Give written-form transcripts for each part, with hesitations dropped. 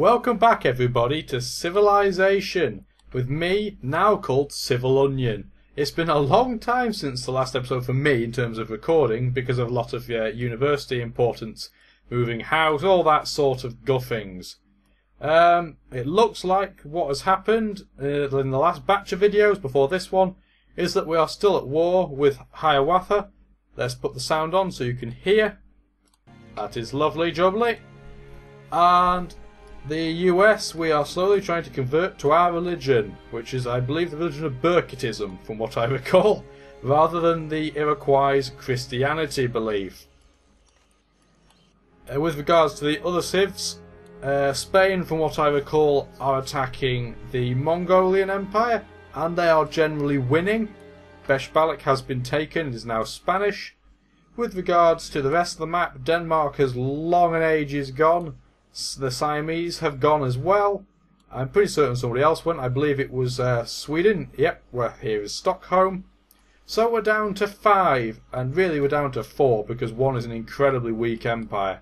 Welcome back everybody to Civilization, with me, now called CivilOnion. It's been a long time since the last episode for me in terms of recording, because of a lot of university importance, moving house, all that sort of guffings. It looks like what has happened in the last batch of videos before this one is that we are still at war with Hiawatha. Let's put the sound on so you can hear. That is lovely jubbly. And the US, we are slowly trying to convert to our religion, which is, I believe, the religion of Burkittism, from what I recall, rather than the Iroquois' Christianity belief. With regards to the other civs, Spain, from what I recall, are attacking the Mongolian Empire, and they are generally winning. Beshbalak has been taken and is now Spanish. With regards to the rest of the map, Denmark has long and ages gone. The Siamese have gone as well. I'm pretty certain somebody else went. I believe it was Sweden. Yep, well, here is Stockholm. So we're down to 5, and really we're down to 4 because one is an incredibly weak empire.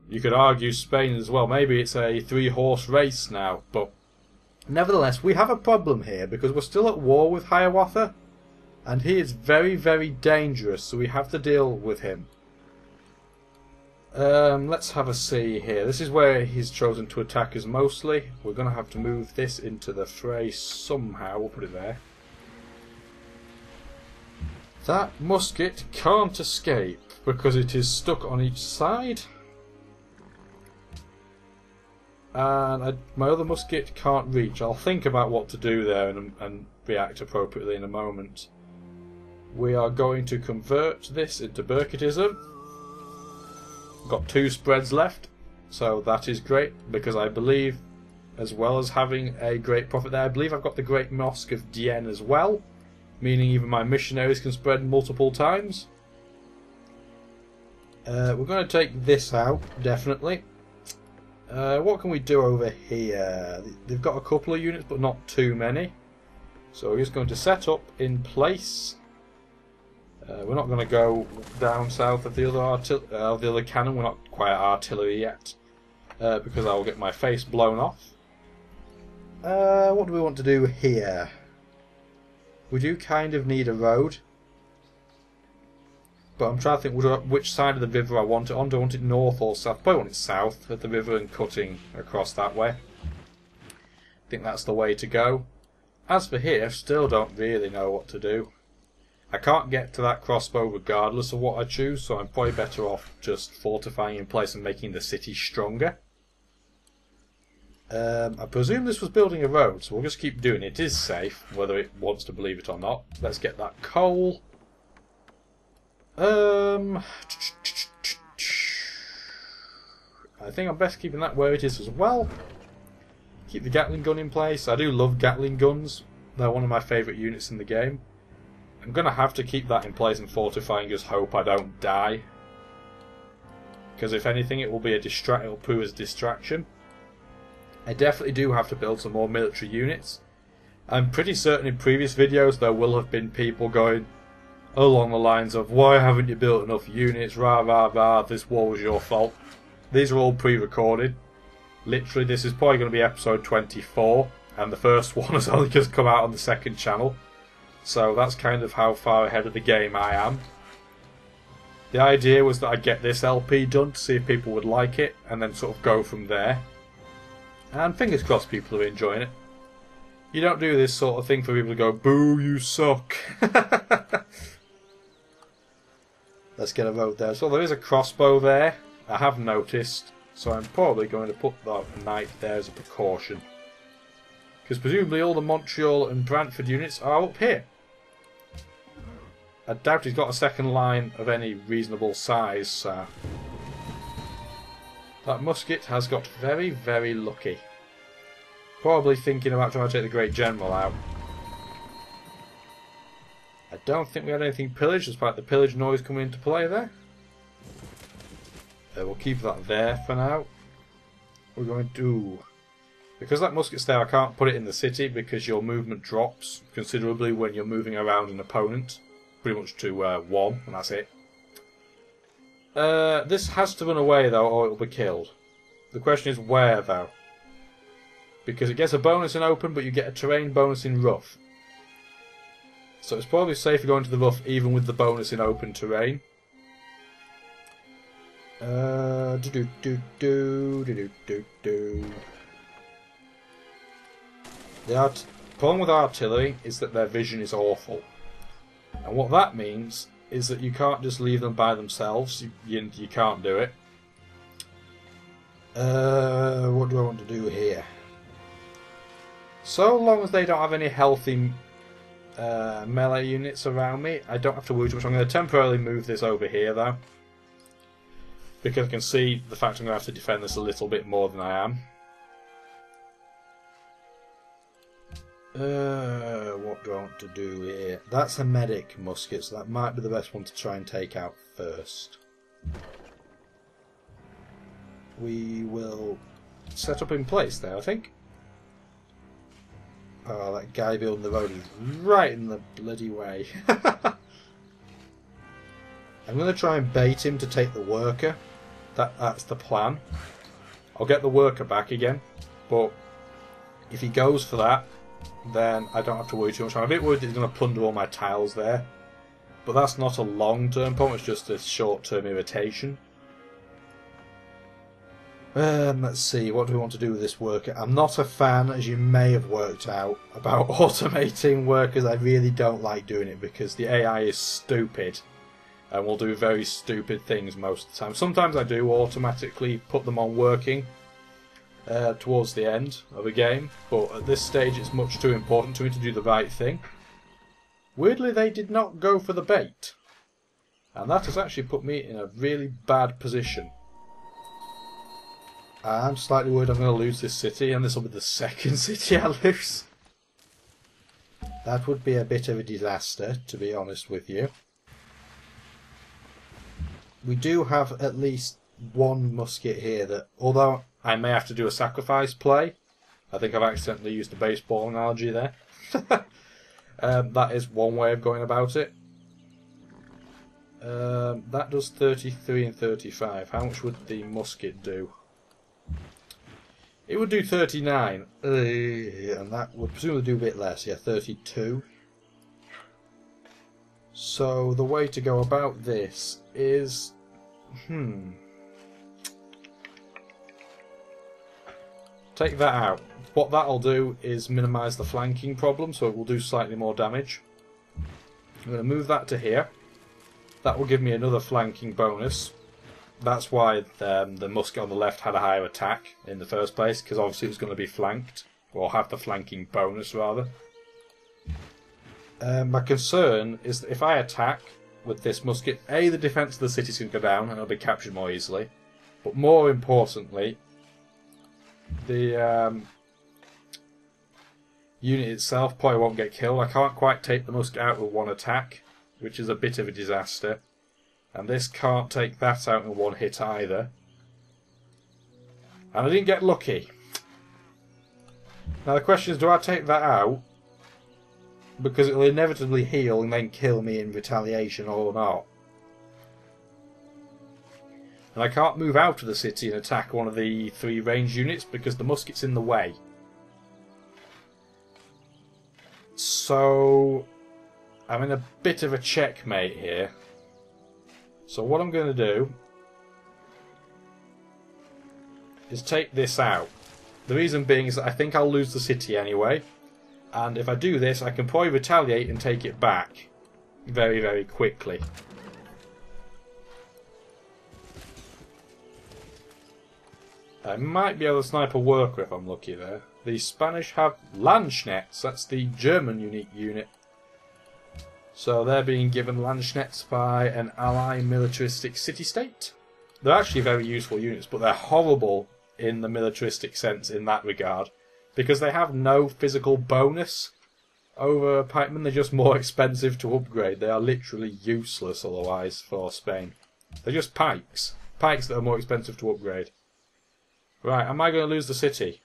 You could argue Spain as well. Maybe it's a 3-horse race now, but nevertheless, we have a problem here because we're still at war with Hiawatha, and he is very, very dangerous, so we have to deal with him. Let's have a see here. This is where he's chosen to attack us mostly. We're going to have to move this into the fray somehow. We'll put it there. That musket can't escape because it is stuck on each side. And my other musket can't reach. I'll think about what to do there and react appropriately in a moment. We are going to convert this into Burkittism. Got 2 spreads left, so that is great because I believe, as well as having a great prophet there, I believe I've got the Great Mosque of Dien as well, meaning even my missionaries can spread multiple times. We're going to take this out, definitely. What can we do over here? They've got a couple of units, but not too many. So we're just going to set up in place. We're not going to go down south of the other cannon. We're not quite at artillery yet, because I will get my face blown off. What do we want to do here? We do kind of need a road, but I'm trying to think which side of the river I want it on. Do I want it north or south? Probably want it south of the river and cutting across that way. I think that's the way to go. As for here, still don't really know what to do. I can't get to that crossbow regardless of what I choose, so I'm probably better off just fortifying in place and making the city stronger. I presume this was building a road, so we'll just keep doing it. It is safe, whether it wants to believe it or not. Let's get that coal. I think I'm best keeping that where it is as well. Keep the Gatling gun in place. I do love Gatling guns. They're one of my favourite units in the game. I'm going to have to keep that in place and fortify and just hope I don't die. Because if anything, it will be it'll prove as a distraction. I definitely do have to build some more military units. I'm pretty certain in previous videos there will have been people going along the lines of, why haven't you built enough units, rah rah rah, this war was your fault. These are all pre-recorded. Literally, this is probably going to be episode 24, and the first one has only just come out on the second channel. So that's kind of how far ahead of the game I am. The idea was that I'd get this LP done to see if people would like it, and then sort of go from there. And fingers crossed people are enjoying it. You don't do this sort of thing for people to go, boo, you suck. Let's get a road there. So there is a crossbow there, I have noticed, so I'm probably going to put that knight there as a precaution. Because presumably all the Montreal and Brantford units are up here. I doubt he's got a second line of any reasonable size, so that musket has got very, very lucky. Probably thinking about trying to take the Great General out. I don't think we had anything pillaged, despite the pillage noise coming into play there. We'll keep that there for now. We're going to... Because that musket's there, I can't put it in the city because your movement drops considerably when you're moving around an opponent. Pretty much to 1, and that's it. This has to run away though, or it'll be killed. The question is where, though. Because it gets a bonus in open, but you get a terrain bonus in rough. So it's probably safer going to the rough even with the bonus in open terrain. The problem with artillery is that their vision is awful. And what that means is that you can't just leave them by themselves. You can't do it. What do I want to do here? So long as they don't have any healthy melee units around me, I don't have to worry too much. I'm going to temporarily move this over here, though. Because I can see the fact I'm going to have to defend this a little bit more than I am. What do I want to do here? That's a medic musket, so that might be the best one to try and take out first. We will set up in place there, I think. Oh, that guy building the road is right in the bloody way. I'm going to try and bait him to take the worker. That's the plan. I'll get the worker back again, but if he goes for that, then I don't have to worry too much. I'm a bit worried that he's going to plunder all my tiles there, but that's not a long-term problem, it's just a short-term irritation. Let's see, what do we want to do with this worker? I'm not a fan, as you may have worked out, about automating workers. I really don't like doing it because the AI is stupid and will do very stupid things most of the time. Sometimes I do automatically put them on working towards the end of a game, but at this stage it's much too important to me to do the right thing. Weirdly, they did not go for the bait, and that has actually put me in a really bad position. I'm slightly worried I'm going to lose this city, and this will be the second city I lose. That would be a bit of a disaster, to be honest with you. We do have at least one musket here that, although I may have to do a sacrifice play, I think I've accidentally used a baseball analogy there. That is one way of going about it. That does 33 and 35. How much would the musket do? It would do 39, and that would presumably do a bit less, yeah, 32. So the way to go about this is... Take that out. What that'll do is minimise the flanking problem, so it will do slightly more damage. I'm going to move that to here. That will give me another flanking bonus. That's why the musket on the left had a higher attack in the first place, because obviously it was going to be flanked, or have the flanking bonus rather. My concern is that if I attack with this musket, A, the defence of the city is going to go down and it'll be captured more easily, but more importantly, the unit itself probably won't get killed. I can't quite take the musket out with one attack, which is a bit of a disaster. And this can't take that out in one hit either. And I didn't get lucky. Now the question is, do I take that out? Because it will inevitably heal and then kill me in retaliation or not. And I can't move out of the city and attack one of the 3 ranged units because the musket's in the way. So I'm in a bit of a checkmate here. So what I'm going to do is take this out. The reason being is that I think I'll lose the city anyway. And if I do this, I can probably retaliate and take it back very, very quickly. I might be able to snipe a worker if I'm lucky there. The Spanish have Landschnetz. That's the German unique unit. So they're being given Landschnetz by an ally militaristic city-state. They're actually very useful units, but they're horrible in the militaristic sense in that regard. Because they have no physical bonus over pikemen, they're just more expensive to upgrade. They are literally useless otherwise for Spain. They're just pikes. Pikes that are more expensive to upgrade. Right, am I going to lose the city?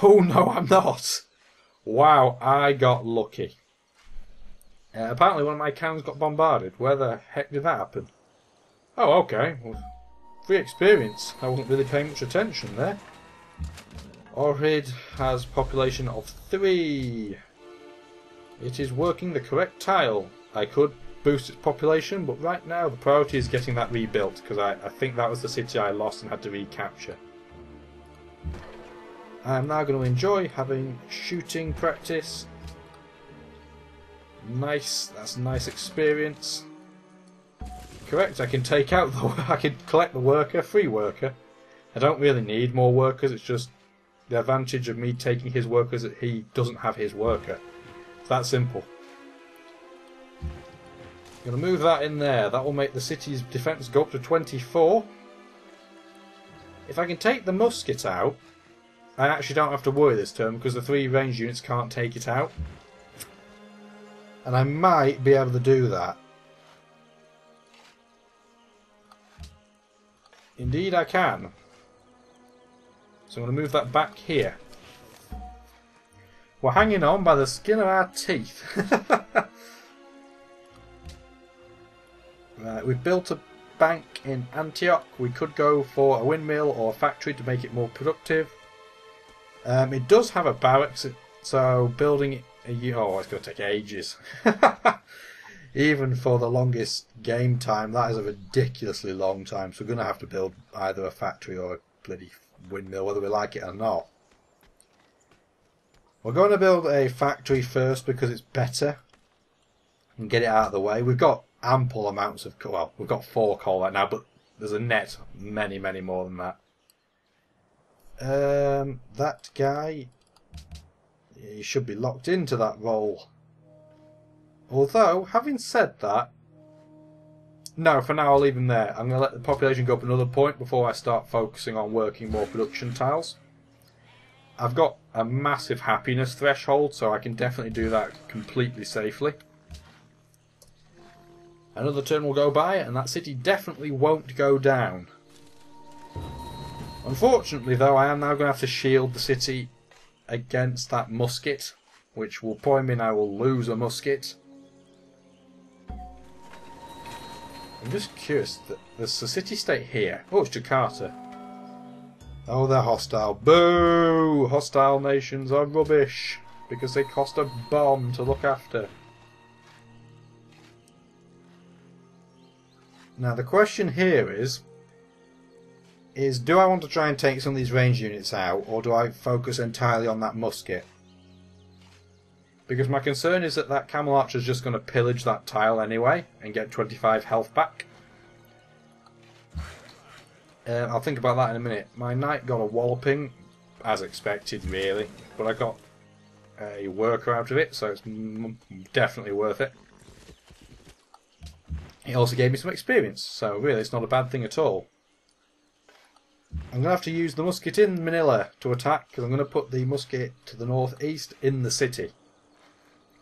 Oh no, I'm not! Wow, I got lucky. Apparently one of my cannons got bombarded. Where the heck did that happen? Oh, okay. Well, free experience. I wasn't really paying much attention there. Ohrid has population of 3. It is working the correct tile. I could boost its population, but right now the priority is getting that rebuilt, because I think that was the city I lost and had to recapture. I am now going to enjoy having shooting practice. Nice, that's a nice experience. Correct, I can take out I can collect the worker, free worker. I don't really need more workers, it's just the advantage of me taking his workers that he doesn't have his worker. It's that simple. I'm going to move that in there. That will make the city's defence go up to 24. If I can take the musket out, I actually don't have to worry this turn because the 3 ranged units can't take it out. And I might be able to do that. Indeed I can. So I'm going to move that back here. We're hanging on by the skin of our teeth. Right, we've built a bank in Antioch. We could go for a windmill or a factory to make it more productive. It does have a barracks, so building it... Oh, it's going to take ages. Even for the longest game time, that is a ridiculously long time. So we're going to have to build either a factory or a bloody windmill, whether we like it or not. We're going to build a factory first because it's better and get it out of the way. We've got ample amounts of coal. Well, we've got 4 coal right now, but there's a net many more than that. That guy, he should be locked into that role. Although, having said that, no, for now I'll leave him there. I'm going to let the population go up another point before I start focusing on working more production tiles. I've got a massive happiness threshold, so I can definitely do that completely safely. Another turn will go by, and that city definitely won't go down. Unfortunately, though, I am now going to have to shield the city against that musket, which will probably mean I will lose a musket. I'm just curious, there's a city-state here. Oh, it's Jakarta. Oh, they're hostile. Boo! Hostile nations are rubbish, because they cost a bomb to look after. Now, the question here is do I want to try and take some of these range units out, or do I focus entirely on that musket? Because my concern is that camel archer is just going to pillage that tile anyway and get 25 health back. I'll think about that in a minute. My knight got a walloping, as expected really, but I got a worker out of it, so it's definitely worth it. It also gave me some experience, so really it's not a bad thing at all. I'm going to have to use the musket in Manila to attack, because I'm going to put the musket to the northeast in the city.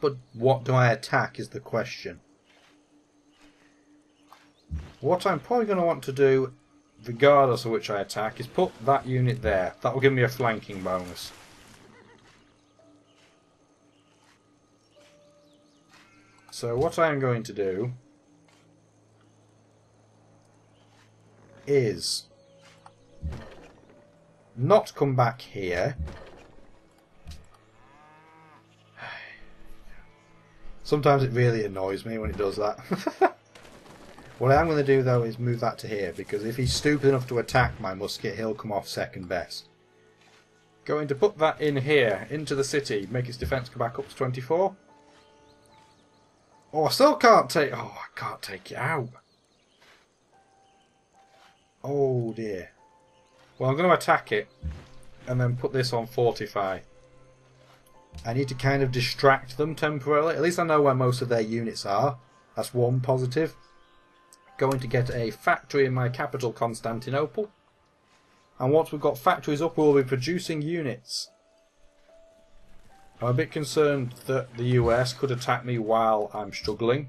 But what do I attack is the question. What I'm probably going to want to do, regardless of which I attack, is put that unit there. That will give me a flanking bonus. So what I am going to do is not come back here. Sometimes it really annoys me when it does that. What I am going to do though is move that to here, because if he's stupid enough to attack my musket, he'll come off second best. Going to put that in here, into the city, make its defence go back up to 24. Oh, I still can't take... Oh, I can't take it out. Oh dear. Well, I'm going to attack it and then put this on fortify. I need to kind of distract them temporarily. At least I know where most of their units are. That's one positive. Going to get a factory in my capital, Constantinople. And once we've got factories up, we'll be producing units. I'm a bit concerned that the US could attack me while I'm struggling,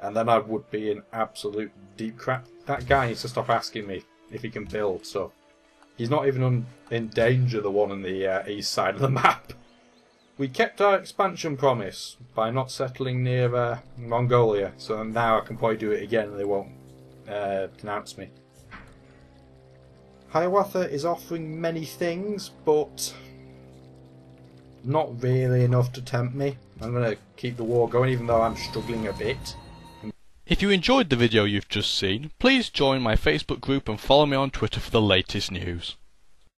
and then I would be in absolute deep crap. That guy needs to stop asking me if he can build stuff. He's not even in danger, the one on the east side of the map. We kept our expansion promise by not settling near Mongolia, so now I can probably do it again and they won't denounce me. Hiawatha is offering many things, but not really enough to tempt me. I'm going to keep the war going, even though I'm struggling a bit. If you enjoyed the video you've just seen, please join my Facebook group and follow me on Twitter for the latest news.